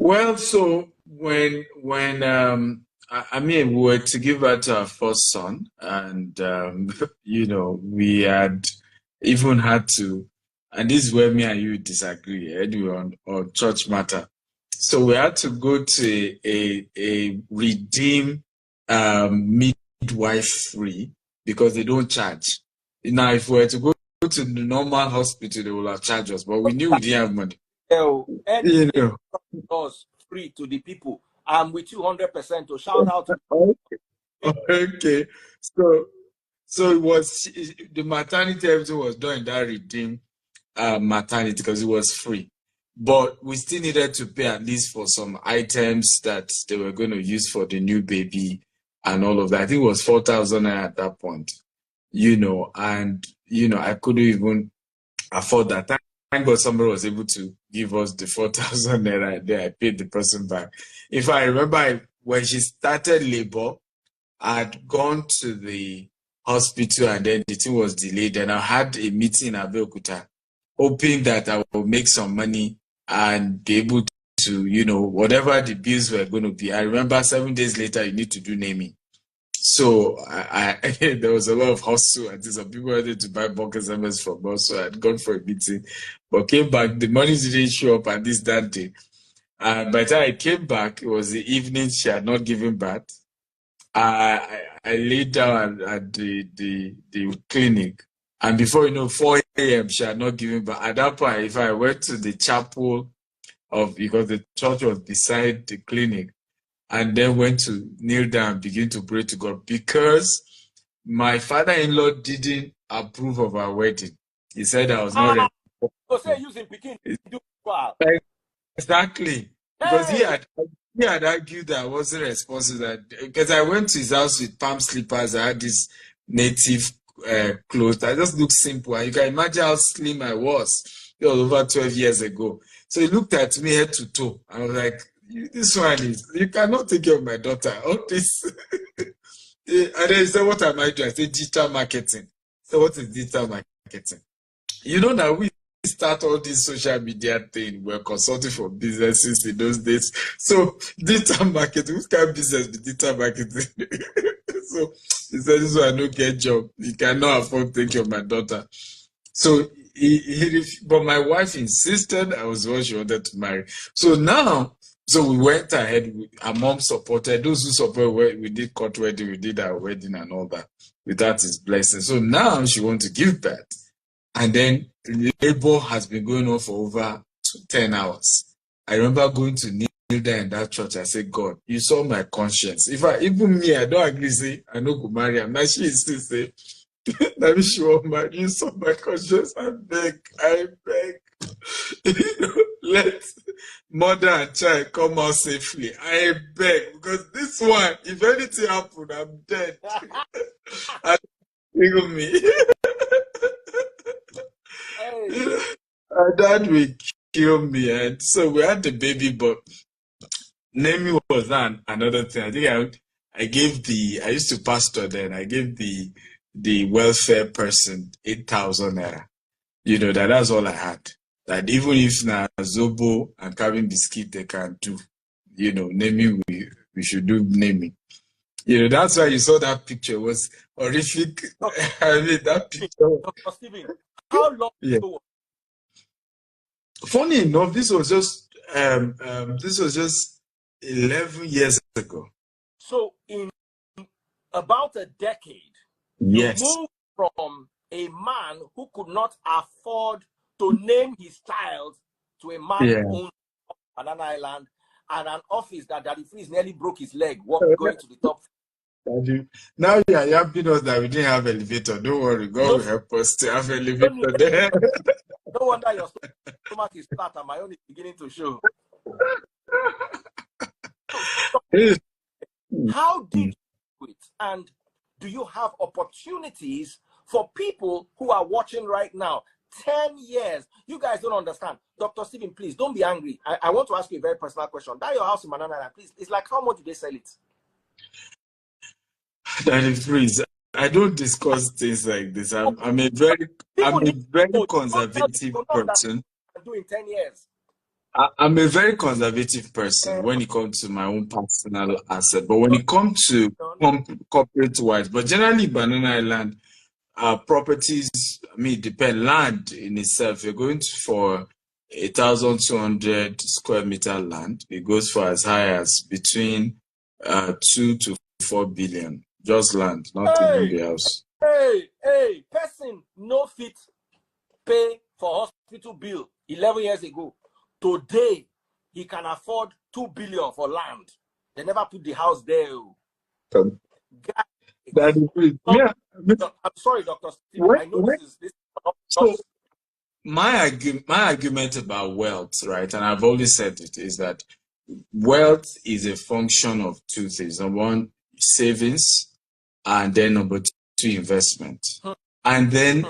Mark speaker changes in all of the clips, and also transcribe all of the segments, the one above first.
Speaker 1: Well, so I mean we were to give birth to our first son, and we had even had to, and this is where me and you disagree anyway on church matter. So we had to go to a redeem midwife free because they don't charge. Now, if we were to go to the normal hospital, they will have charged us, but we knew we didn't have money. You
Speaker 2: Anything
Speaker 1: know.
Speaker 2: was free to the people. I'm with you 100% to shout out.
Speaker 1: Okay. So it was the maternity, everything was done in that redeem maternity because it was free. But we still needed to pay at least for some items that they were going to use for the new baby and all of that. I think it was 4,000 at that point, and I couldn't even afford that. Thank God somebody was able to give us the 4,000 naira, and then I paid the person back. If I remember, when she started labor, I'd gone to the hospital and then the thing was delayed. And I had a meeting in Abeokuta, hoping that I would make some money and be able to, whatever the bills were going to be. I remember 7 days later, you need to do naming. So there was a lot of hustle. I think some people wanted to buy bulk SMS from us, so I'd gone for a meeting, but came back. The money didn't show up at that day. And by the time I came back, it was the evening. She had not given birth. I laid down at the clinic, and before 4 a.m. she had not given birth. At that point, if I went to the chapel because the church was beside the clinic, and then went to kneel down and begin to pray to God because my father-in-law didn't approve of our wedding. He said I was not ready. Exactly. Because he had argued that I wasn't responsible. Because I went to his house with palm slippers. I had this native clothes. I just looked simple. And you can imagine how slim I was. It was over 12 years ago. So he looked at me head to toe. I was like, this one is, you cannot take care of my daughter. All this. And then he said, what am I doing? I said, digital marketing. So what is digital marketing? Now we start all this social media thing. We're consulting for businesses in those days. So digital marketing, which kind of business be digital marketing? So he said, this one I don't get job. You cannot afford to take care of my daughter. So but my wife insisted I was the one she wanted to marry. So we went ahead. Our mom supported. Those who supported, we did court wedding, we did our wedding and all that without his blessing. So now she wants to give birth. And then labor has been going on for over 10 hours. I remember going to kneel there in that church. I said, God, you saw my conscience. Even me, I don't agree, say, I know go marry him. Now she still say, let me show my, you saw my conscience. I beg. Let mother and child come out safely. I beg. Because this one, if anything happened, I'm dead. And me. That will kill me. And so we had the baby, but naming was another thing. I think I used to pastor then. I gave the welfare person 8,000 naira. That's all I had. That even if na Zobo and Cabin Biscuit they can do, naming, we should do naming. That's why you saw that picture. It was horrific. I mean, that picture.
Speaker 2: Stephen, how long ago?
Speaker 1: Funny enough, this was just 11 years ago.
Speaker 2: So in about a decade,
Speaker 1: yes,
Speaker 2: you moved from a man who could not afford to name his child to a man who owned an island and an office that Daddy Freeze nearly broke his leg going to the top.
Speaker 1: Now you are helping us that we didn't have elevator. Don't worry, God will help us to have elevator there.
Speaker 2: No wonder your stomach is flat and my own is beginning to show. How did you do it? And do you have opportunities for people who are watching right now? 10 years. You guys don't understand. Dr. Stephen, please don't be angry. I want to ask you a very personal question. That your house in Manana, please. It's like, how much do they sell it?
Speaker 1: Daddy Freeze, I don't discuss things like this. I'm a very conservative person.
Speaker 2: Do in 10 years.
Speaker 1: I'm a very conservative person when it comes to my own personal asset, but when it comes to corporate wise, but generally Banana Island, properties, I mean, depend land in itself. You're going for 1,200 square meter land. It goes for as high as between 2 to 4 billion. Just land, not even the house.
Speaker 2: Person no fit pay for hospital bill 11 years ago. Today, he can afford 2 billion for land. They never put the house there.
Speaker 1: That is, yeah.
Speaker 2: I'm sorry, Dr. Stephen. I know this is
Speaker 1: so my argument about wealth, right? And I've always said it, is that wealth is a function of two things. Number one, savings, and then number two, investment. And then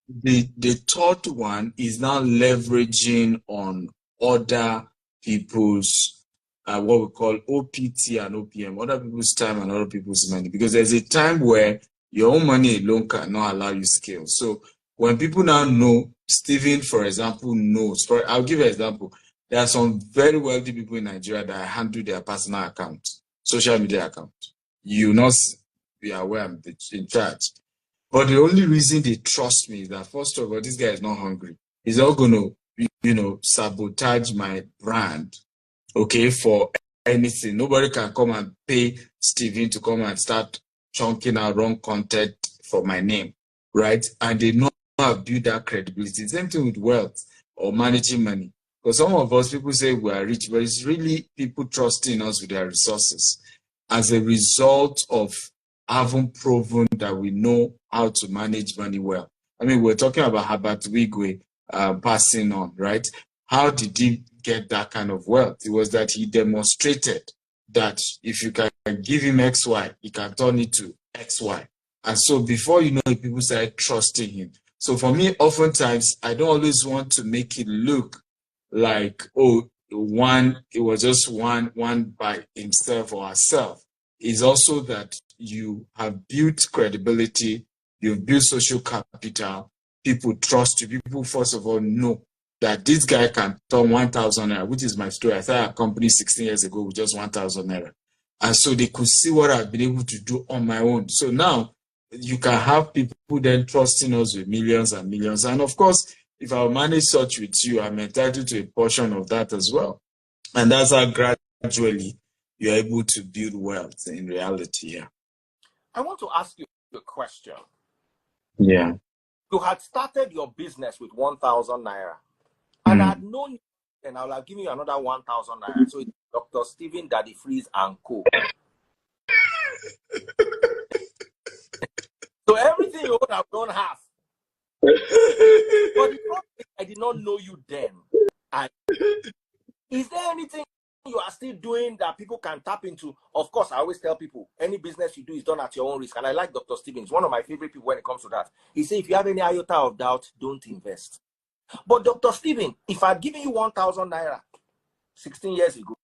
Speaker 1: the third one is now leveraging on other people's what we call OPT and OPM, other people's time and other people's money, because there's a time where your own money alone cannot allow you scale. So when people now know, Stephen, for example, knows, I'll give you an example. There are some very wealthy people in Nigeria that handle their personal account, social media account. You not be aware I'm in charge. But the only reason they trust me is that, first of all, this guy is not hungry. He's not going to, sabotage my brand, okay, for anything. Nobody can come and pay Steven to come and start chunking out wrong content for my name, right? And they know how to build that credibility. Same thing with wealth or managing money. Because some of us, people say we are rich, but it's really people trusting us with their resources as a result of having proven that we know how to manage money well. I mean, we're talking about Herbert Wigwe passing on, right? How did he get that kind of wealth? It was that he demonstrated that if you can give him XY, he can turn it to XY. And so before you know it, people started trusting him. So for me, oftentimes, I don't always want to make it look like, oh, it was just one by himself or herself. It's also that you have built credibility, you've built social capital, people trust you, people first of all know that this guy can turn 1,000 naira, which is my story. I started a company 16 years ago with just 1,000 naira. And so they could see what I've been able to do on my own. So now you can have people then trusting us with millions and millions. And of course, if I manage such with you, I'm entitled to a portion of that as well. And that's how gradually you're able to build wealth in reality. Yeah.
Speaker 2: I want to ask you a question.
Speaker 1: Yeah.
Speaker 2: You had started your business with 1,000 naira. And I had known you, and I'll have given you another 1,000 naira. So it's Dr. Stephen Daddy Freeze and Co. So everything you would have done half. But the problem is, I did not know you then. Is there anything you are still doing that people can tap into? Of course, I always tell people, any business you do is done at your own risk. And I like Dr. Stephen. He's one of my favorite people when it comes to that. He says, if you have any iota of doubt, don't invest. But Dr. Stephen, if I'd given you 1,000 naira 16 years ago,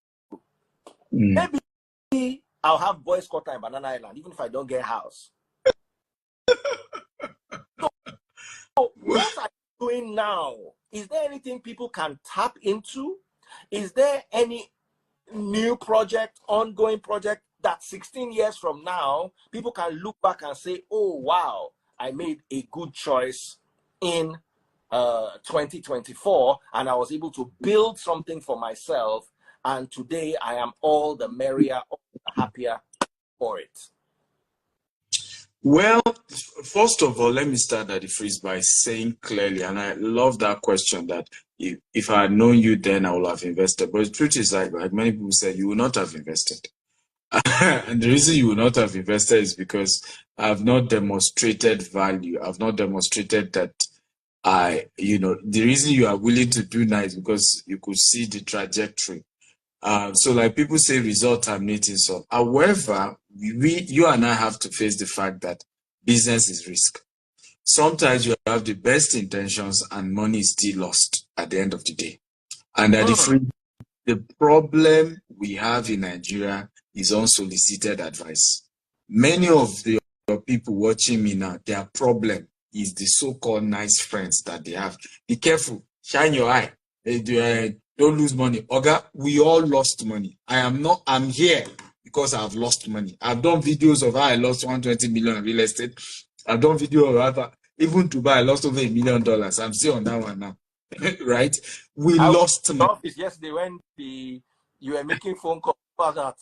Speaker 2: maybe I'll have boys quarter in Banana Island, even if I don't get a house. So what are you doing now? Is there anything people can tap into? Is there any new project, ongoing project that 16 years from now, people can look back and say, oh, wow, I made a good choice in 2024, and I was able to build something for myself, and today I am all the merrier, all the happier for it?
Speaker 1: Well, first of all, let me start at the freeze by saying clearly, and I love that question, that if I had known you then, I would have invested. But the truth is, like many people said, you will not have invested. And the reason you will not have invested is because I have not demonstrated value. I've not demonstrated that the reason you are willing to do now is because you could see the trajectory. So like people say, result terminating some. However, you and I have to face the fact that business is risk. Sometimes you have the best intentions and money is still lost at the end of the day. And at the problem we have in Nigeria is unsolicited advice. Many of the people watching me now, their problem is the so-called nice friends that they have. Be careful, shine your eye. Don't lose money. Oga, we all lost money. I'm here because I've lost money. I've done videos of how I lost 120 million in real estate. I've done video of how even Dubai, I lost over $1 million. I'm still on that one now. Right? We lost money.
Speaker 2: Office yesterday when you were making phone calls about
Speaker 1: that.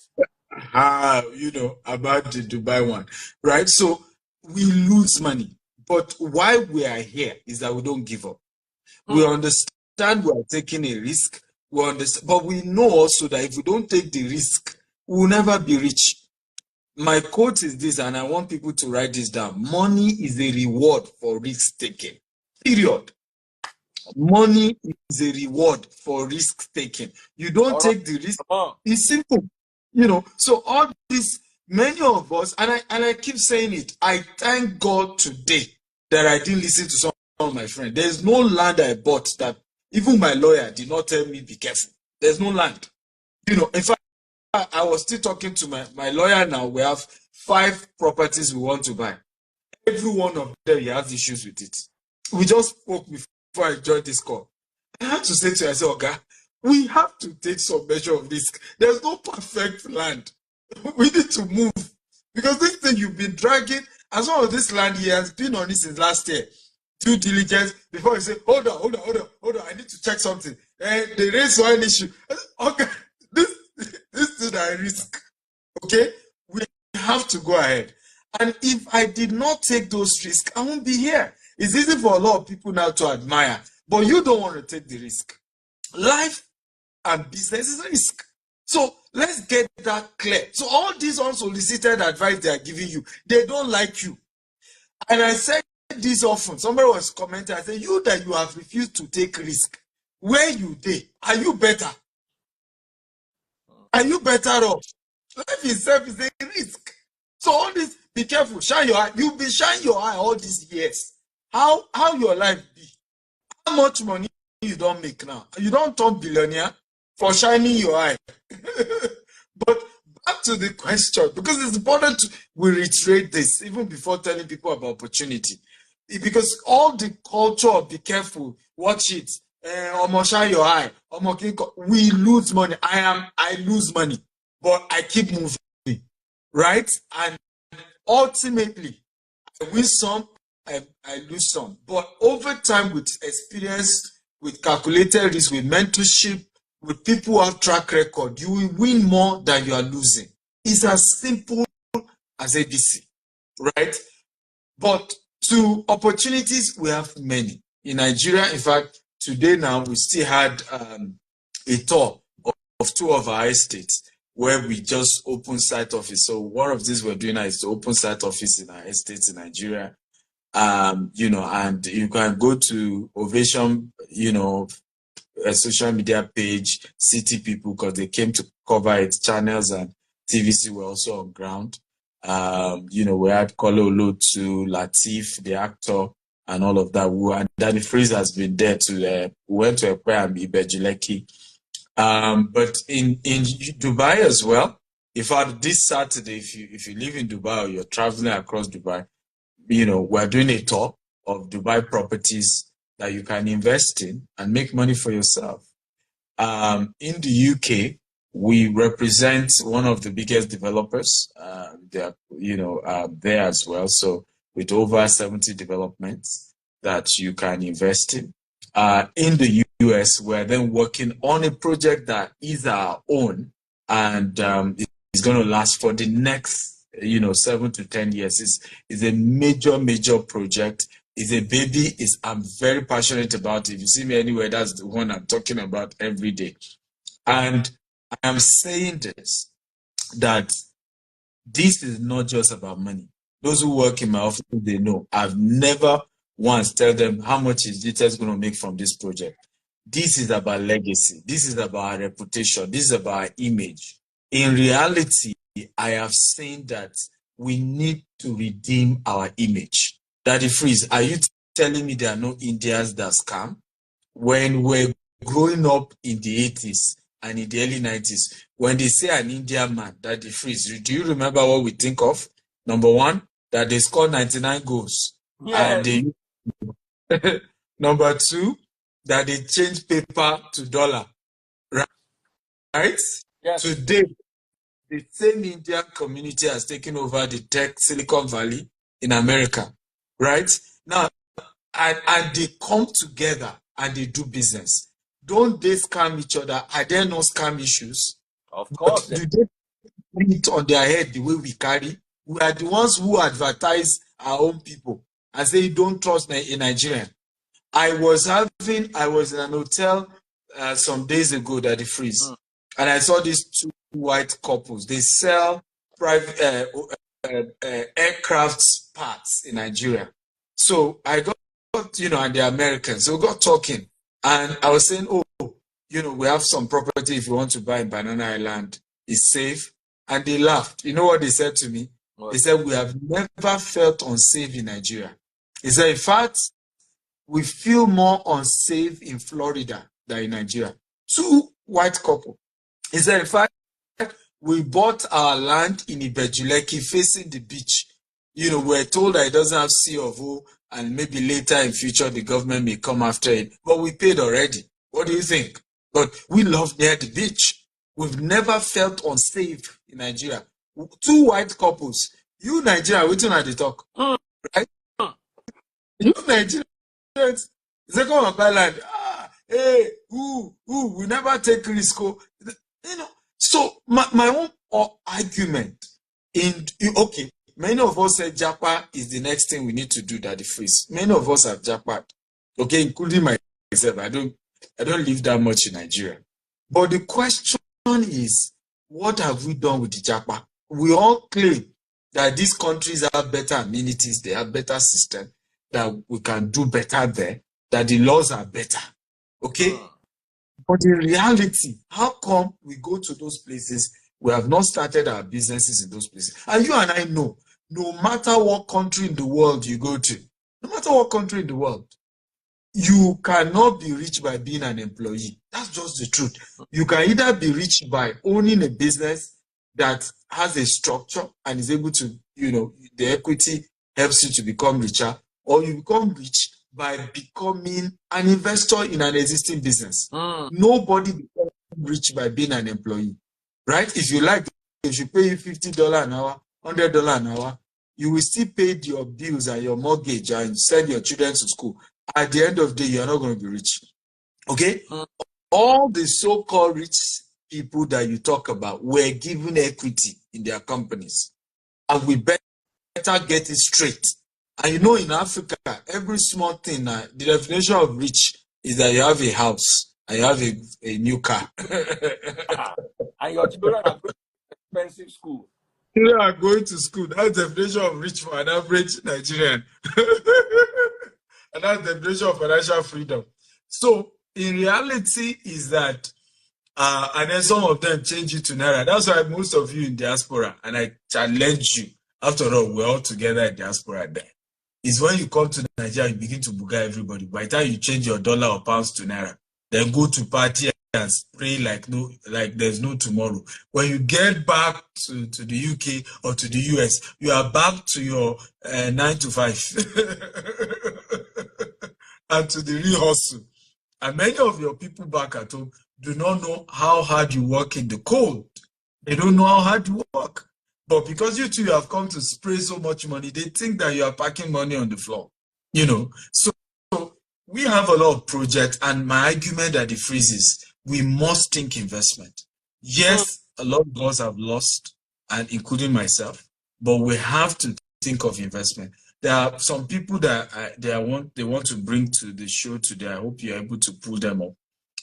Speaker 1: About the Dubai one. Right? So we lose money. But why we are here is that we don't give up. We understand we are taking a risk. We understand, but we know also that if we don't take the risk, we'll never be rich. My quote is this, and I want people to write this down. Money is a reward for risk taking. Period. Money is a reward for risk taking. You don't take the risk. It's simple. So all this, many of us, and I keep saying it, I thank God today that I didn't listen to some of my friends. There's no land I bought that even my lawyer did not tell me be careful. There's no land. In fact, I was still talking to my lawyer now. We have 5 properties we want to buy. Every one of them, he has issues with it. We just spoke before I joined this call. I had to say to myself, okay, we have to take some measure of risk. There's no perfect land. We need to move. Because this thing you've been dragging, as well as this land, he has been on it since last year. Due diligence before you say, hold on, I need to check something. The race one issue. Okay, this is a risk. Okay, we have to go ahead. And if I did not take those risks, I won't be here. It's easy for a lot of people now to admire, but you don't want to take the risk. Life and business is a risk. So let's get that clear. So all these unsolicited advice they are giving you, they don't like you. And I said this often. Somebody was commenting, I said, you that you have refused to take risk, where you did, are you better? Are you better off? Life itself is a risk. So all this, be careful, shine your eye. You've been shining your eye all these years. How your life be? How much money you don't make now? You don't turn billionaire for shining your eye. But back to the question, because it's important we reiterate this even before telling people about opportunity. Because all the culture of be careful, watch it, shine your eye, we lose money. I lose money, but I keep moving, right? And ultimately, I win some, I lose some. But over time, with experience, with calculated risk, with mentorship, with people who have track record, you will win more than you are losing. It's as simple as ABC, right? But to opportunities, we have many. In Nigeria, in fact, today now, we still had a tour of 2 of our estates where we just opened site office. So one of these we're doing now is to open site office in our estates in Nigeria. And you can go to Ovation, a social media page, City People, because they came to cover it. Channels and TVC were also on ground. We had Kololo to Latif, the actor, and all of that. And Danny Freeze has been there to, we went to Ekpe and Ibejileki. But in Dubai as well, in fact, this Saturday, if you live in Dubai or you're traveling across Dubai, we're doing a tour of Dubai properties that you can invest in and make money for yourself. In the UK, we represent one of the biggest developers there as well. So with over 70 developments that you can invest in. In the US, we're then working on a project that is our own, and it's going to last for the next 7 to 10 years. It's a major project. It's a baby. I'm very passionate about it. If you see me anywhere, that's the one I'm talking about every day. And I am saying this, that this is not just about money. Those who work in my office, they know. I've never once tell them how much is GTS going to make from this project. This is about legacy. This is about our reputation. This is about our image. In reality, I have seen that we need to redeem our image. Daddy Freeze, are you telling me there are no Indians that scam? When we're growing up in the 80s and in the early 90s, when they say an Indian man, Daddy Freeze, do you remember what we think of? Number one, that they score 99 goals.
Speaker 2: Yeah.
Speaker 1: And Number two, that they change paper to dollar. right?
Speaker 2: Yes.
Speaker 1: Today, the same Indian community has taken over the tech Silicon Valley in America, right? Now, and they come together and they do business. Don't they scam each other? Are there no scam issues?
Speaker 2: Of
Speaker 1: But
Speaker 2: course.
Speaker 1: do they put it on their head the way we carry? We are the ones who advertise our own people and say, don't trust a Nigerian. I was in an hotel some days ago that they freeze, and I saw these two white couples. They sell private aircraft parts in Nigeria. So I got, and they're Americans. So we got talking, and I was saying, oh, we have some property if you want to buy in Banana Island. It's safe. And they laughed. You know what they said to me?
Speaker 2: What?
Speaker 1: They said, we have never felt unsafe in Nigeria. He said, in fact, we feel more unsafe in Florida than in Nigeria. Two white couple. He said, in fact, we bought our land in Ibejuleki facing the beach. We're told that it doesn't have C of O, and maybe later in future the government may come after it. But we paid already. What do you think? But we love near the beach. We've never felt unsafe in Nigeria. Two white couples. You Nigeria, waiting at the talk. Right? You Nigeria. They come and buy land. Hey, we never take risk. So my own argument okay, many of us said Japa is the next thing we need to do that the freeze. Many of us have Japa, okay, including myself. I don't live that much in Nigeria. But the question is, what have we done with the Japa? We all claim that these countries have better amenities, they have better system, that we can do better there, that the laws are better. Okay? But in reality, how come we go to those places, we have not started our businesses in those places? And you and I know, no matter what country in the world you go to, no matter what country in the world, you cannot be rich by being an employee. That's just the truth. You can either be rich by owning a business that has a structure and is able to, the equity helps you to become richer, or you become rich by becoming an investor in an existing business. Nobody becomes rich by being an employee, right? If you like, they should pay you $50 an hour, $100 an hour, you will still pay your bills and your mortgage and send your children to school. At the end of the day, you are not going to be rich. Okay? All the so-called rich people that you talk about were given equity in their companies. And we better get it straight. And in Africa, every small thing, the definition of rich is that you have a house and you have a new car.
Speaker 2: And your children are going to expensive school.
Speaker 1: Children are going to school. That's the definition of rich for an average Nigerian. And that's the definition of financial freedom. So, in reality, is that, and then some of them change it to Naira. That's why most of you in diaspora, and I challenge you, after all, we're all together in diaspora there, is when you come to Nigeria, you begin to buga everybody. By the time you change your dollar or pounds to Naira, then go to party and spray like there's no tomorrow. When you get back to the UK or to the US, you are back to your 9 to 5 and to the real hustle. And many of your people back at home do not know how hard you work in the cold. They don't know how hard you work. But because you two have come to spray so much money, they think that you are packing money on the floor. So we have a lot of projects, and my argument that the freeze is, we must think investment. Yes, a lot of us have lost, and including myself, but we have to think of investment. There are some people that they want to bring to the show today. I hope you're able to pull them up.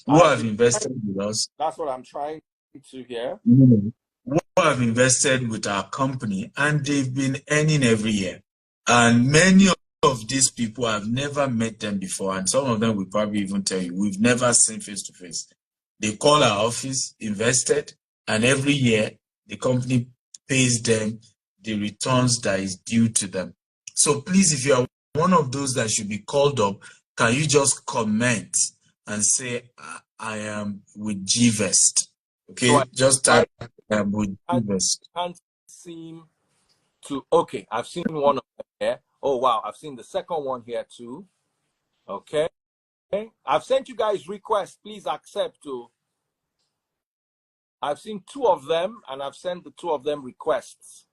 Speaker 1: Who have invested with us?
Speaker 2: That's what I'm trying to hear.
Speaker 1: Who have invested with our company, and they've been earning every year. And many of these people, I've never met them before, and some of them will probably even tell you, we've never seen face to face. They call our office, invested, and every year the company pays them the returns that is due to them. So please, if you are one of those that should be called up, can you just comment and say, I am with GVest? Okay, so just type with GVest.
Speaker 2: Can't seem to. Okay, I've seen one of them here. Oh wow, I've seen the second one here too. Okay, I've sent you guys requests. Please accept too. I've seen 2 of them, and I've sent the 2 of them requests.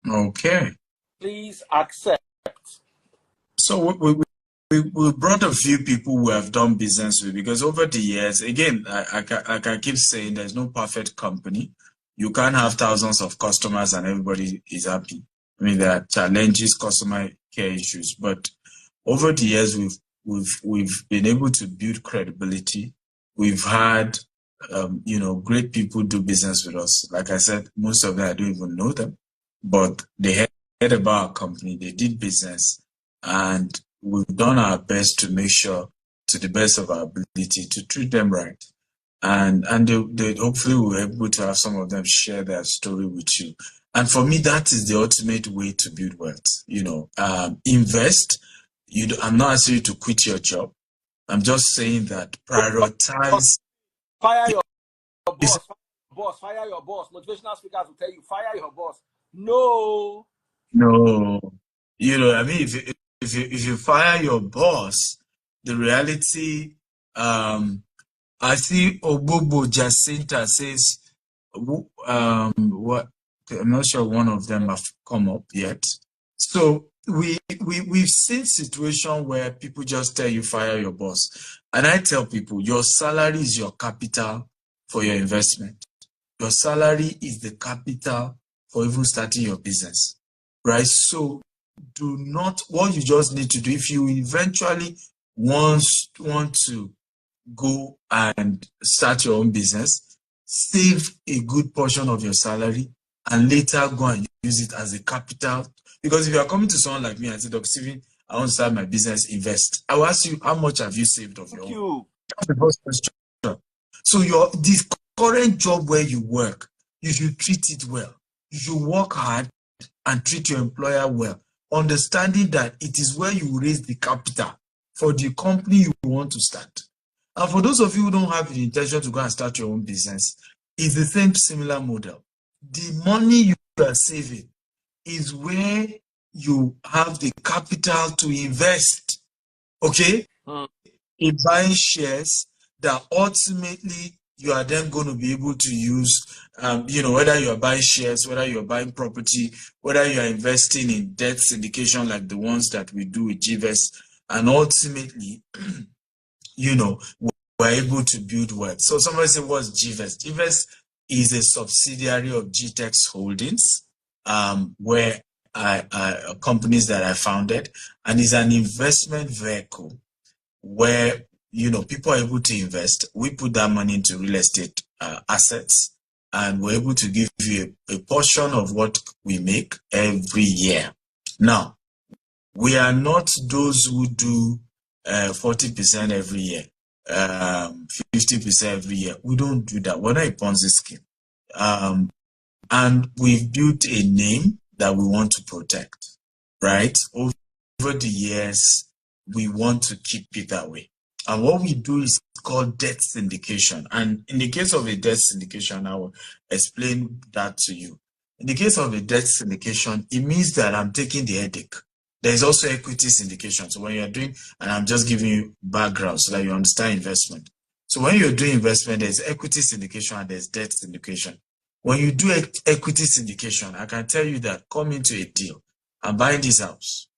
Speaker 1: Okay.
Speaker 2: Please accept.
Speaker 1: So we brought a few people who have done business with, because over the years, again, like I keep saying, there's no perfect company. You can't have thousands of customers and everybody is happy. I mean, there are challenges, customer care issues, but over the years, we've been able to build credibility. We've had, great people do business with us. Like I said, most of them, I don't even know them, but they heard about our company, they did business, and we've done our best to make sure, to the best of our ability, to treat them right. And they hopefully will be able to have some of them share their story with you. And for me, that is the ultimate way to build wealth. Invest. I'm not asking you to quit your job. I'm just saying that prioritize.
Speaker 2: Fire your boss. Fire your boss. Motivational speakers will tell you, fire your boss. No.
Speaker 1: I mean, if you fire your boss, the reality, I see Obobo Jacinta says, what? I'm not sure one of them have come up yet. So we've seen situation where people just tell you fire your boss, and I tell people your salary is your capital for your investment. Your salary is the capital for even starting your business, right? So do not, what you just need to do, if you eventually want to go and start your own business, save a good portion of your salary and later go and use it as a capital. Because if you are coming to someone like me and say, Dr. Steven, I want to start my business, invest, I will ask you, how much have you saved of your own? That's the first question. So this current job where you work, you should treat it well. You should work hard and treat your employer well, understanding that it is where you raise the capital for the company you want to start. And for those of you who don't have the intention to go and start your own business, it's the same similar model. The money you are saving is where you have the capital to invest, okay? In buying shares that ultimately you are then going to be able to use, whether you are buying shares, whether you are buying property, whether you are investing in debt syndication like the ones that we do with GVest, and ultimately, we're able to build wealth. So somebody said, what's GVest? GVest is a subsidiary of GTEx Holdings, where companies that I founded, and is an investment vehicle where people are able to invest. We put that money into real estate assets, and we're able to give you a portion of what we make every year. Now, we are not those who do 40% every year, 50% every year. We don't do that. We're not a Ponzi scheme. And we've built a name that we want to protect, right? Over the years, we want to keep it that way. And what we do is called debt syndication. And in the case of a debt syndication, I will explain that to you. In the case of a debt syndication, it means that I'm taking the headache. There's also equity syndication. So when you're doing, and I'm just giving you background so that you understand investment. So when you're doing investment, there's equity syndication and there's debt syndication. When you do equity syndication, I can tell you that come into a deal, I'm buying this house.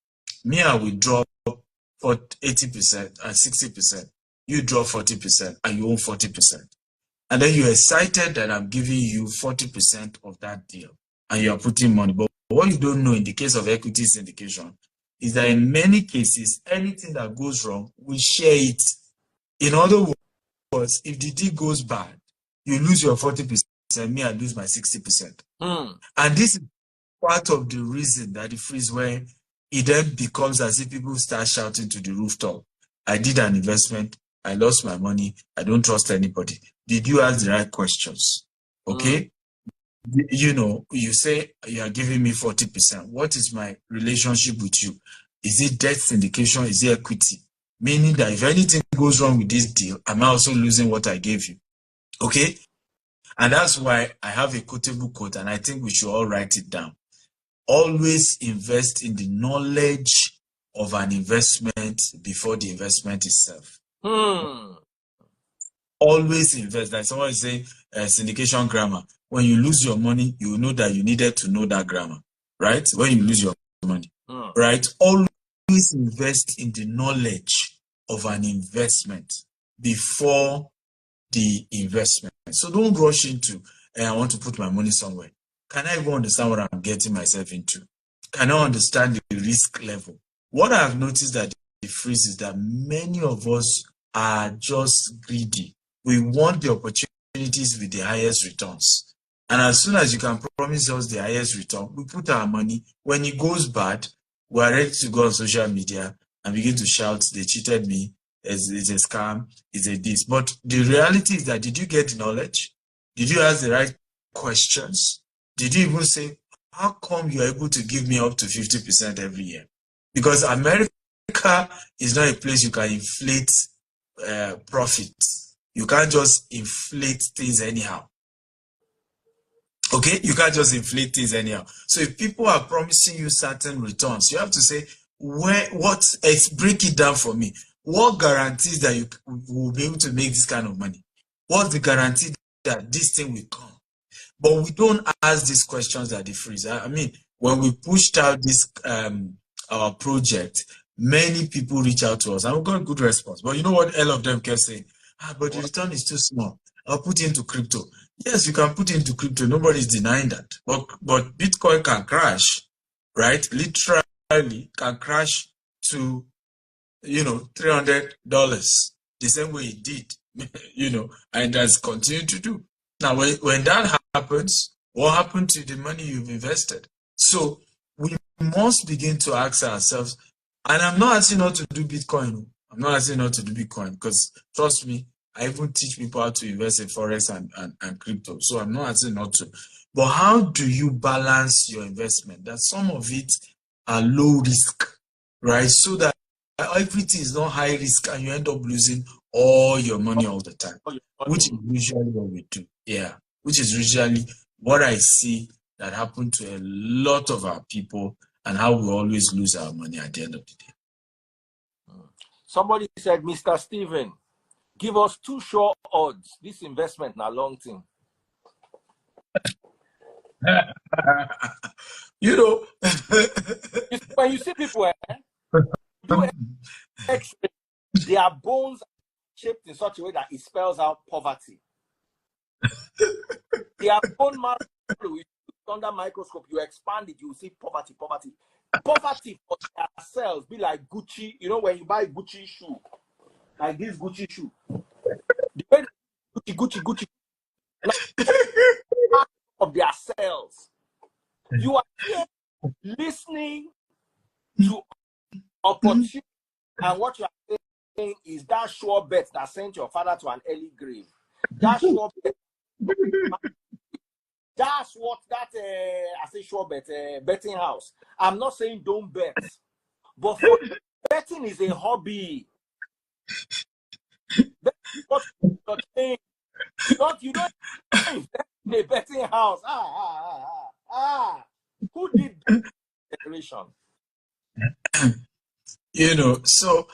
Speaker 1: Me, I will draw for 80% and 60%. You draw 40% and you own 40%. And then you're excited that I'm giving you 40% of that deal and you're putting money. But what you don't know in the case of equity syndication is that in many cases, anything that goes wrong, we share it. In other words, if the deal goes bad, you lose your 40%, me, I lose my 60%. And this is part of the reason that the freeze where it then becomes as if people start shouting to the rooftop, I did an investment, I lost my money, I don't trust anybody. Did you ask the right questions? Okay? You say you are giving me 40%. What is my relationship with you? Is it debt syndication? Is it equity? Meaning that if anything goes wrong with this deal, I'm also losing what I gave you. Okay? And that's why I have a quotable quote, and I think we should all write it down. Always invest in the knowledge of an investment before the investment itself. always invest. Like someone is saying, syndication grammar. When you lose your money, you know that you needed to know that grammar, right? When you lose your money, right? Always invest in the knowledge of an investment before the investment. So don't rush into, I want to put my money somewhere. Can I even understand what I'm getting myself into? Can I understand the risk level? What I've noticed that the freeze is that many of us are just greedy. We want the opportunities with the highest returns. And as soon as you can promise us the highest return, we put our money. When it goes bad, we're ready to go on social media and begin to shout, they cheated me, it's a scam, it's a this. But the reality is that, did you get the knowledge? Did you ask the right questions? Did you even say, how come you're able to give me up to 50% every year? Because America is not a place you can inflate profits. You can't just inflate things anyhow. Okay, you can't just inflate things anyhow. So if people are promising you certain returns, you have to say, break it down for me. What guarantees that you will be able to make this kind of money? What's the guarantee that this thing will come? But we don't ask these questions at the freeze. I mean, when we pushed out this our project, many people reach out to us and we got a good response. But you know what all of them kept saying? But the return is too small. I'll put it into crypto. Yes, you can put it into crypto. Nobody's denying that. But Bitcoin can crash, right? Literally can crash to, $300 the same way it did, and has continued to do. Now, when that happens, what happened to the money you've invested? So we must begin to ask ourselves, and I'm not asking not to do Bitcoin. I'm not asking not to do Bitcoin because, trust me, I even teach people how to invest in Forex and crypto. So I'm not asking not to. But how do you balance your investment? That some of it are low risk, right? So that everything is not high risk and you end up losing all your money all the time, which is usually what we do. Yeah, which is usually what I see that happen to a lot of our people and how we always lose our money at the end of the day.
Speaker 2: Somebody said, Mr. Steven, give us 2 sure odds. This investment na long thing. When you see people do X-ray, their bones are shaped in such a way that it spells out poverty. Their bone marrow, under microscope, you expand it, you see poverty. Poverty for their cells be like Gucci. You know, when you buy Gucci shoe, like this Gucci shoe, the way Gucci of their cells. You are here listening to opportunity, and what you are saying is that sure bet that sent your father to an early grave. That sure bet. That's what I say sure bet, betting house. I'm not saying don't bet, but for betting is a hobby. What you don't invest in a betting house. Who did that declaration?
Speaker 1: So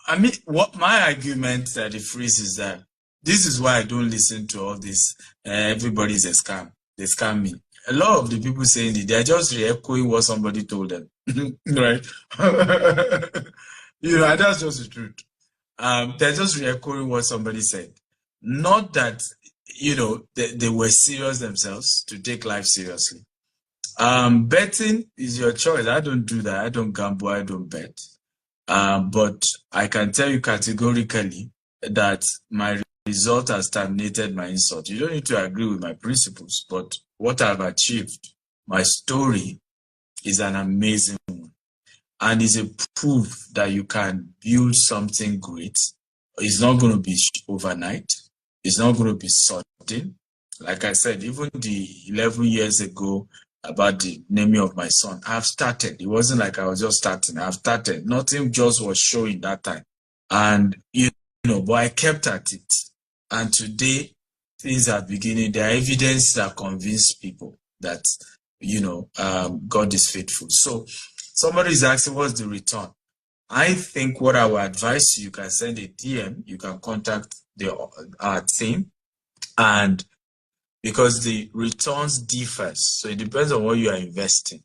Speaker 1: I mean, what my argument that the freeze is that this is why I don't listen to all this. Everybody's a scam. They scam me. A lot of the people saying it, they're just re-echoing what somebody told them, right? That's just the truth. They're just re-echoing what somebody said. Not that, they were serious themselves to take life seriously. Betting is your choice. I don't do that. I don't gamble. I don't bet. But I can tell you categorically that my result has terminated my insult. You don't need to agree with my principles, but what I've achieved, my story, is an amazing one. And is a proof that you can build something great. It's not going to be overnight. It's not going to be sudden. Like I said, even the 11 years ago about the naming of my son, I've started. It wasn't like I was just starting. I've started. Nothing just was showing that time. And, but I kept at it. And today, things are beginning. There are evidence that convince people that, God is faithful. So somebody is asking, what's the return? I think what I would advise you can send a DM. You can contact our team, and because the returns differs, so it depends on what you are investing,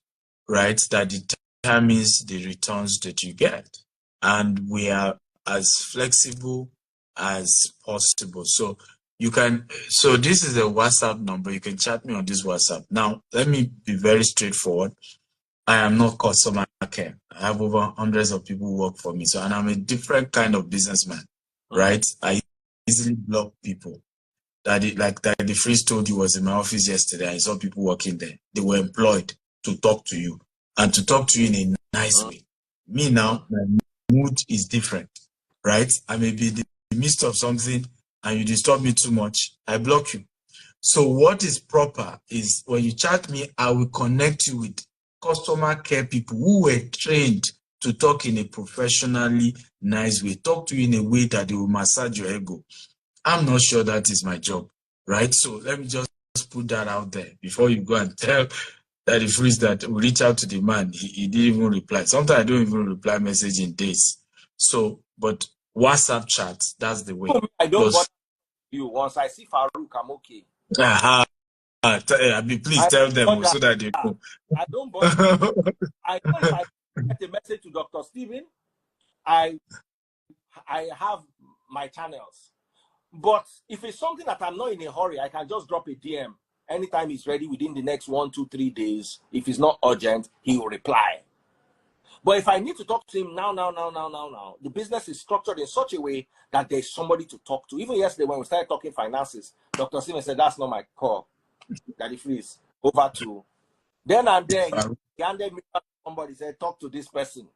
Speaker 1: right? That determines the returns that you get, and we are as flexible as possible. So you can, so this is a WhatsApp number. You can chat me on this WhatsApp. Now, let me be very straightforward. I am not customer care. I have over hundreds of people who work for me. So, and I'm a different kind of businessman, right? I easily block people. Like the Freeze told you was in my office yesterday. I saw people working there. They were employed to talk to you and to talk to you in a nice way. Me now, my mood is different, right? I may be in the midst of something and you disturb me too much, I block you. So what is proper is when you chat me, I will connect you with customer care people who were trained to talk in a professionally nice way, talk to you in a way that they will massage your ego. I'm not sure that is my job, right? So let me just put that out there before you go and tell Daddy Freeze that we reach out to the man. He didn't even reply. Sometimes I don't even reply message in days. So, but WhatsApp chats, that's the way.
Speaker 2: I don't bother you. Once I see Farouk, I'm okay.
Speaker 1: Please tell them so that they know.
Speaker 2: I don't bother. I know if I get a message to Dr. Stephen, I have my channels. But if it's something that I'm not in a hurry, I can just drop a DM anytime he's ready within the next 1, 2, 3 days. If it's not urgent, he will reply. But if I need to talk to him now, the business is structured in such a way that there's somebody to talk to. Even yesterday when we started talking finances, Dr. Stephen said, that's not my call. Daddy Freeze, over to. Then and there, he handed me somebody, said, talk to this person.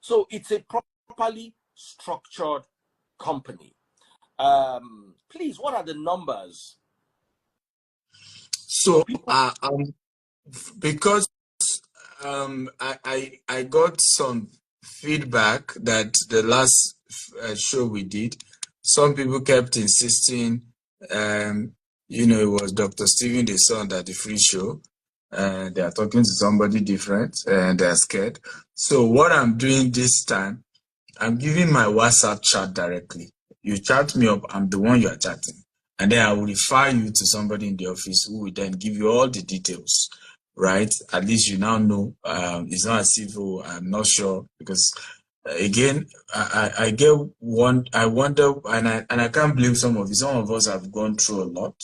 Speaker 2: So it's a properly structured company. Please, what are the numbers?
Speaker 1: So, because I got some feedback that the last show we did, some people kept insisting, you know, it was Dr. Stephen they saw that the free show. They are talking to somebody different and they're scared. So what I'm doing this time, I'm giving my WhatsApp chat directly. You chat me up, I'm the one you are chatting. And then I will refer you to somebody in the office who will then give you all the details, right? At least you now know. It's not as if I'm not sure, because again, I get one. I wonder, and I can't blame some of you. Some of us have gone through a lot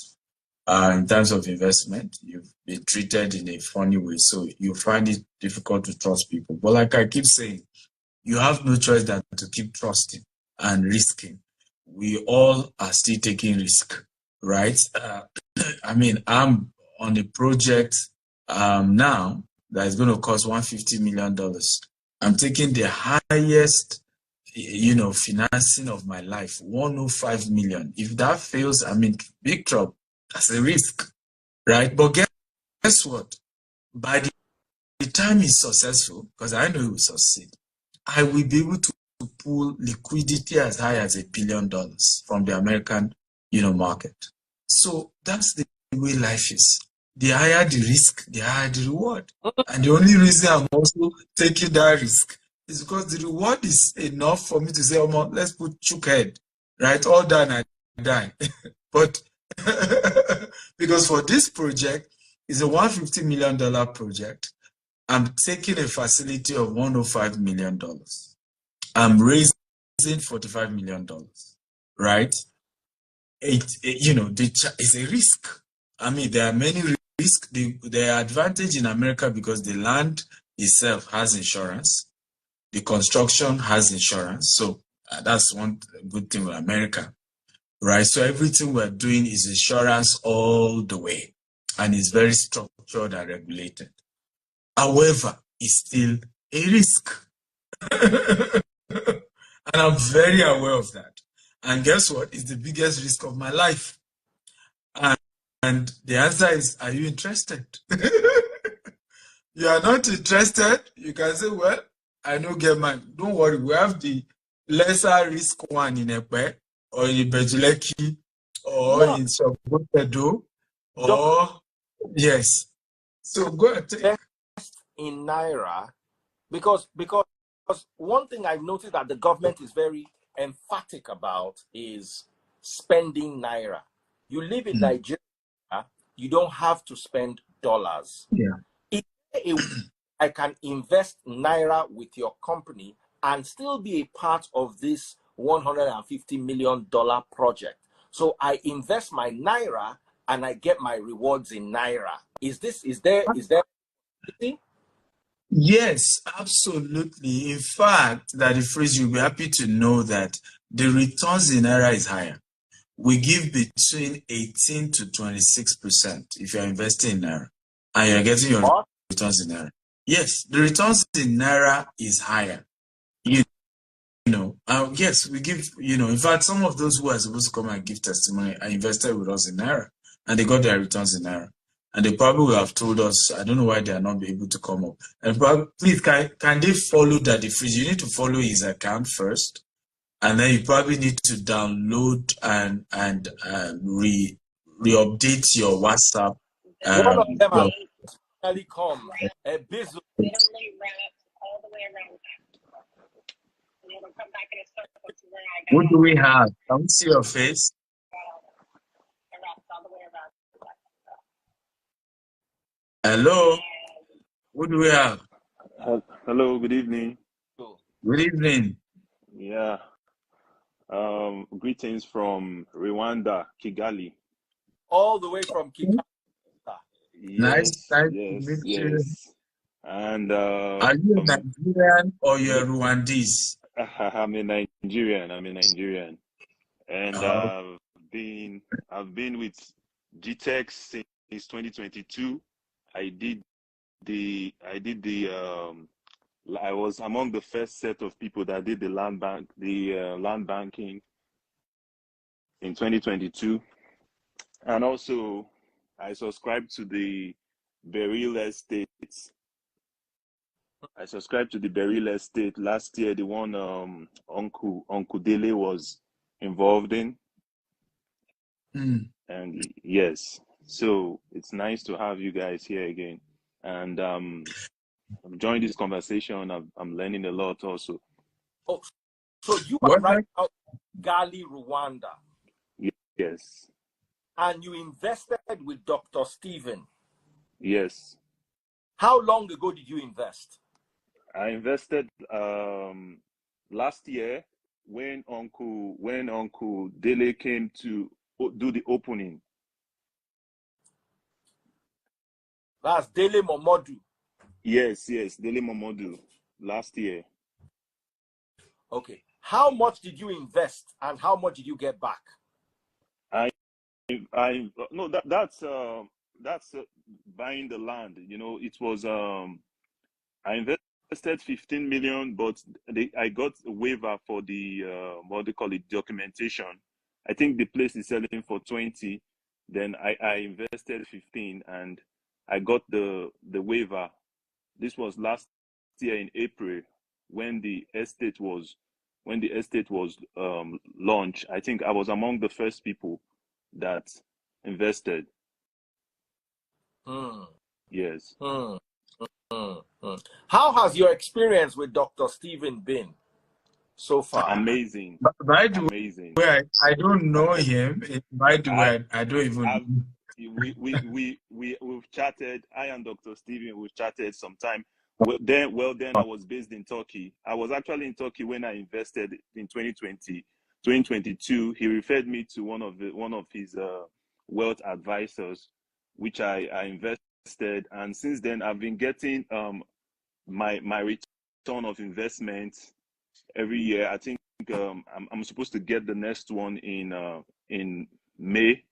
Speaker 1: in terms of investment. You've been treated in a funny way, so you find it difficult to trust people. But like I keep saying, you have no choice than to keep trusting and risking. We all are still taking risk, right? I mean, I'm on a project now that is going to cost $150 million. I'm taking the highest, you know, financing of my life, 105 million. If that fails, I mean, big trouble. That's a risk, right? But guess what? By the time it's successful, because I know it will succeed, I will be able to pull liquidity as high as $1 billion from the American, you know, market. So that's the way life is. The higher the risk, the higher the reward. And the only reason I'm also taking that risk is because the reward is enough for me to say, oh, let's put chook head, right? All done and die. But because for this project, it's a $150 million project. I'm taking a facility of $105 million. I'm raising $45 million, right? You know, it's a risk. I mean, there are many risks. The advantage in America because the land itself has insurance, the construction has insurance. So that's one good thing with America, right? So everything we're doing is insurance all the way, and it's very structured and regulated. However, it's still a risk. And I'm very aware of that. And guess what? It's the biggest risk of my life. And the answer is, are you interested? You are not interested? You can say, well, I don't get mine. Don't worry. We have the lesser risk one in Epe or in Bejuleki or in Sobotedo or, yes. So go ahead.
Speaker 2: In Naira, because one thing I've noticed that the government is very emphatic about is spending naira. You live in Nigeria, you don't have to spend dollars.
Speaker 1: Yeah.
Speaker 2: Is there a way I can invest naira with your company and still be a part of this $150 million project? So I invest my naira and I get my rewards in naira. Is there?
Speaker 1: Yes, absolutely. In fact, that the phrase, you'll be happy to know that the returns in naira is higher. We give between 18 to 26% if you're investing in naira and you're getting your returns in naira. Yes, the returns in naira is higher. Yes, we give, in fact, some of those who are supposed to come and give testimony are invested with us in naira and they got their returns in naira. And they probably will have told us, I don't know why they are not able to come up. And probably, please, can they follow that freeze? You need to follow his account first. And then you probably need to download and re-update your WhatsApp.
Speaker 2: One of them has finally come. A business.
Speaker 3: All the way around. And it'll come back in a circle to where I got.
Speaker 1: What do we have? Can we see your face?
Speaker 3: All the way around.
Speaker 1: Hello. What do we have?
Speaker 4: Hello, good evening.
Speaker 1: Good evening.
Speaker 4: Yeah. Greetings from Rwanda, Kigali.
Speaker 2: All the way from Kigali.
Speaker 1: Nice to meet you.
Speaker 4: And
Speaker 1: are you a Nigerian or you're Rwandese?
Speaker 4: I'm a Nigerian. And I've been with GTEx since 2022. I was among the first set of people that did the land banking in 2022, and also I subscribed to the Beryl Estate. Last year, the one Uncle Dele was involved in. And yes, so it's nice to have you guys here again. And I'm enjoying this conversation. I'm learning a lot also.
Speaker 2: Oh, so you are right now in Kigali, Rwanda.
Speaker 4: Yes.
Speaker 2: And you invested with Dr. Stephen.
Speaker 4: Yes.
Speaker 2: How long ago did you invest?
Speaker 4: I invested last year when Uncle Dele came to do the opening.
Speaker 2: That's Dele Momodu.
Speaker 4: Yes, Dele Momodu last year.
Speaker 2: Okay. How much did you invest and how much did you get back?
Speaker 4: That's buying the land. It was I invested 15 million, but I got a waiver for the what they call it, documentation. I think the place is selling for 20. Then I invested 15 and I got the waiver. This was last year in April when the estate was launched. I think I was among the first people that invested. Yes.
Speaker 2: How has your experience with Dr. Stephen been so far?
Speaker 4: Amazing.
Speaker 1: By the way, I don't know him. By the way, I don't even.
Speaker 4: We've chatted. I and Dr. Stephen, we've chatted sometime. Then I was based in Turkey. I was actually in Turkey when I invested in 2022. He referred me to one of his wealth advisors, which I invested, and since then I've been getting my return of investment every year. I think I'm supposed to get the next one in May.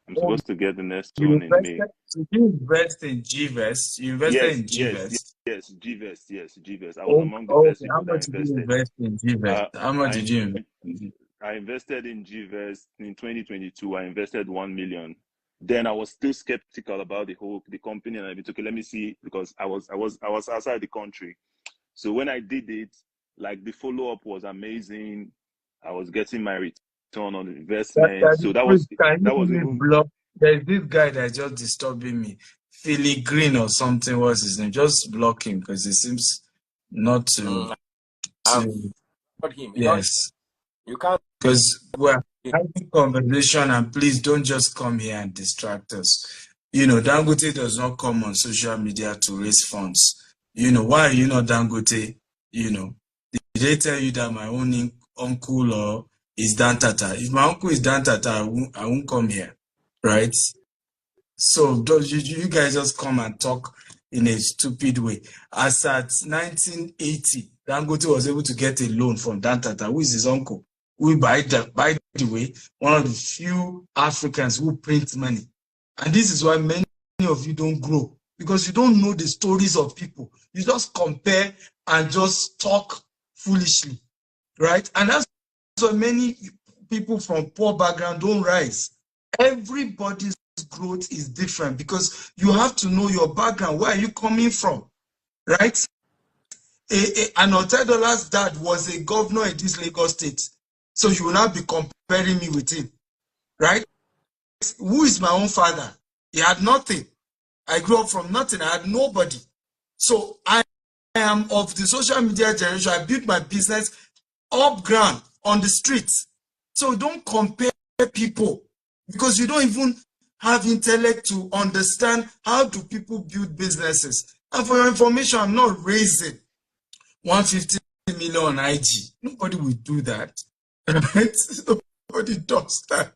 Speaker 4: I'm supposed to get the next one in May.
Speaker 1: Did you invest in GVest? You invested in GVest?
Speaker 4: Yes, GVest. I was among the first people that invested.
Speaker 1: How much did you invest in GVest? How much did you invest?
Speaker 4: I invested in GVest in 2022. I invested 1 million. Then I was still skeptical about the company, and I took, let me see, because I was outside the country. So when I did it, like, the follow-up was amazing. I was getting my return on investment.
Speaker 1: There's this guy that's just disturbing me. Philly Green or something was his name. Just block him because he seems not to.
Speaker 2: I've heard him.
Speaker 1: Yes.
Speaker 2: You can't
Speaker 1: because we're having conversation, and please don't just come here and distract us. Dangote does not come on social media to raise funds. Why are you not Dangote? Did they tell you that my own uncle or is Dan Tata? If my uncle is Dan Tata, I won't come here, right? So you guys just come and talk in a stupid way. As at 1980, Dangote was able to get a loan from Dan Tata, who is his uncle. Who, by the way, one of the few Africans who print money. And this is why many of you don't grow, because you don't know the stories of people. You just compare and just talk foolishly, right? And that's why many people from poor background don't rise. Everybody's growth is different because you have to know your background. Where are you coming from, right? An Otedola's dad was a governor in this Lagos state, so you will not be comparing me with him, right? Who is my own father? He had nothing. I grew up from nothing. I had nobody. So I am of the social media generation. I built my business up ground on the streets. So don't compare people, because you don't even have intellect to understand how do people build businesses. And for your information, I'm not raising 150 million on IG. Nobody will do that. Right? Nobody does that.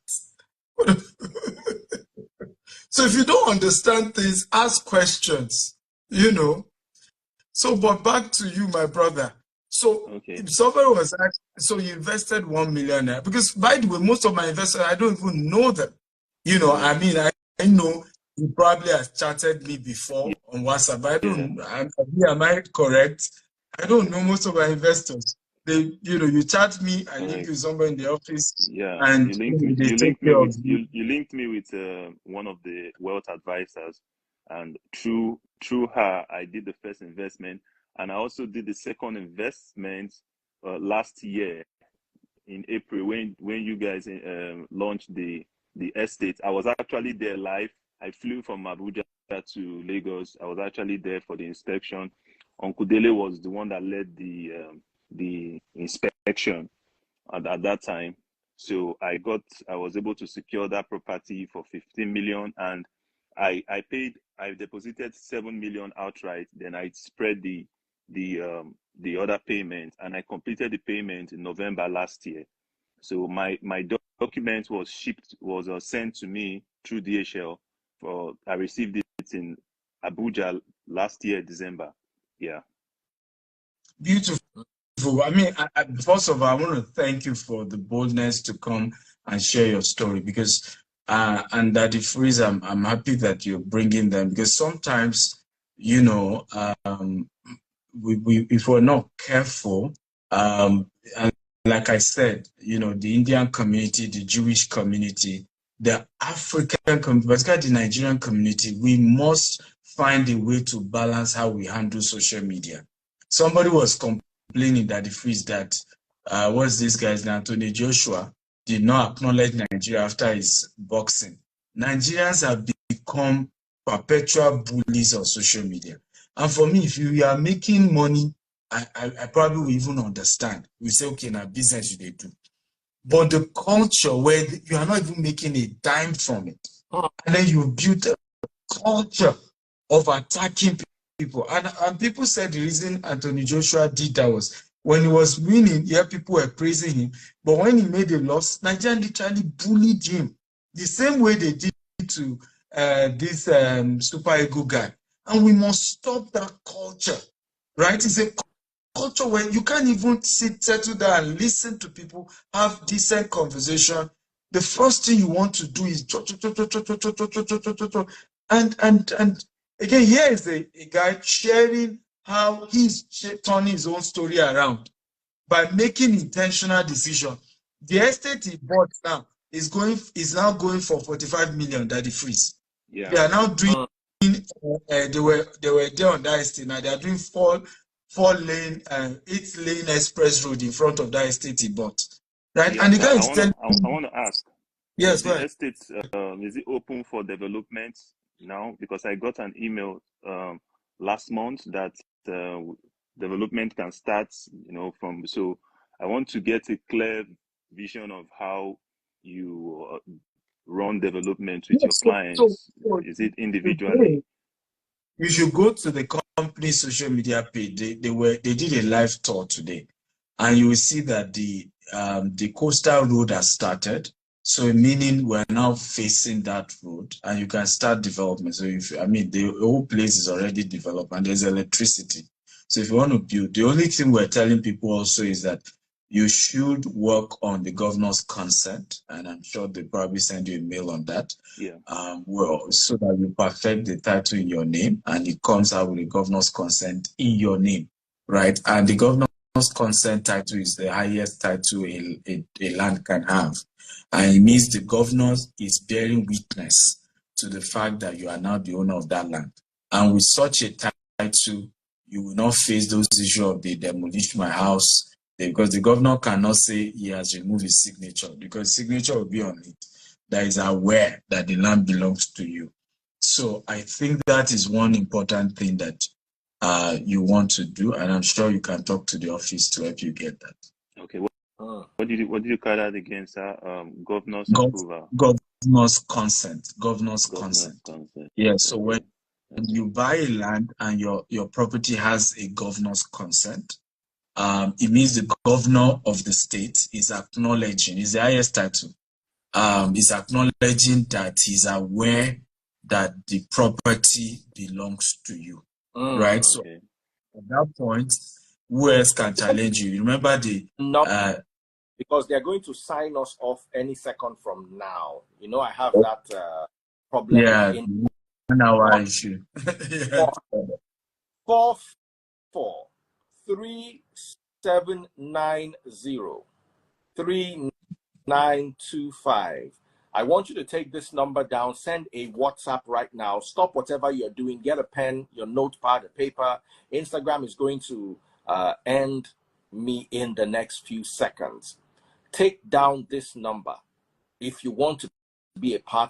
Speaker 1: So if you don't understand things, ask questions, So, but back to you, my brother. So
Speaker 4: Okay.
Speaker 1: if somebody was asked, so you invested 1 million naira, because by the way, most of my investors, I don't even know them. I mean, I know you probably have chatted me before on WhatsApp, but I don't, am I correct? I don't know most of my investors. They, you chat me, I link you somewhere in the office, and they take care of you.
Speaker 4: You linked me with one of the wealth advisors, and through her, I did the first investment, and I also did the second investment last year in April when you guys launched the estate. I was actually there live. I flew from Abuja to Lagos. I was actually there for the inspection. Uncle Dele was the one that led the inspection at that time. So I was able to secure that property for 15 million, and I deposited 7 million outright. Then I spread the other payment, and I completed the payment in November last year. So my document was sent to me through DHL. I received it in Abuja last year, December. Yeah.
Speaker 1: Beautiful. I mean, first of all, I want to thank you for the boldness to come and share your story, because and that the freeze, I'm happy that you're bringing them, because sometimes, if we're not careful, and like I said, the Indian community, the Jewish community, the African community, particularly the Nigerian community, we must find a way to balance how we handle social media. Somebody was complaining that the freeze that what's this guy's name, Anthony Joshua, did not acknowledge Nigeria after his boxing. Nigerians have become perpetual bullies on social media. And for me, if you are making money, I probably will even understand. We say, okay, now business they do. But the culture where you are not even making a dime from it, and then you build a culture of attacking people. And people said the reason Anthony Joshua did that was when he was winning, people were praising him. But when he made a loss, Nigeria literally bullied him the same way they did to this Super Ego guy. And we must stop that culture, right? It's a culture where you can't even settle down and listen to people, have decent conversation. The first thing you want to do is and again, here is a guy sharing how he's turning his own story around by making intentional decision. The estate he bought now is now going for 45 million that he freeze.
Speaker 4: Yeah.
Speaker 1: They are now doing they were there on that estate. Now they are doing 8-lane express road in front of that estate he bought. Right?
Speaker 4: Yeah,
Speaker 1: and the guy is
Speaker 4: telling I want to ask.
Speaker 1: Yes,
Speaker 4: the estate is it open for development now? Because I got an email last month that development can start, from, so I want to get a clear vision of how you run development with your
Speaker 1: Yes,
Speaker 4: clients? Is it individually?
Speaker 1: you should go to the company social media page. They did a live tour today, and you will see that the coastal road has started. So meaning we're now facing that road, and you can start development. So the whole place is already developed, and there's electricity. So if you want to build, the only thing we're telling people also is that you should work on the governor's consent, and I'm sure they probably send you a mail on that.
Speaker 4: Yeah.
Speaker 1: So that you perfect the title in your name, and it comes out with the governor's consent in your name, right? And the governor's consent title is the highest title a land can have, and it means the governor is bearing witness to the fact that you are now the owner of that land. And with such a title, you will not face those issues of the demolish my house, because the governor cannot say he has removed his signature, because signature will be on it that is aware that the land belongs to you. So I think that is one important thing that you want to do, and I'm sure you can talk to the office to help you get that.
Speaker 4: Okay. What did you call that again, sir? Governor's approval.
Speaker 1: Governor's consent. Governor's consent. Yeah. So
Speaker 4: okay.
Speaker 1: when you buy a land and your property has a governor's consent, it means the governor of the state is acknowledging, is the highest title, is acknowledging that he's aware that the property belongs to you, right?
Speaker 4: Okay.
Speaker 1: So at that point, who else can challenge you? Remember
Speaker 2: because they're going to sign us off any second from now. You know, I have that problem.
Speaker 1: Yeah, 1 hour issue.
Speaker 2: 443-790-3925. I want you to take this number down, send a WhatsApp right now. Stop whatever you're doing, get a pen, your notepad, a paper. Instagram is going to end me in the next few seconds. Take down this number if you want to be a part of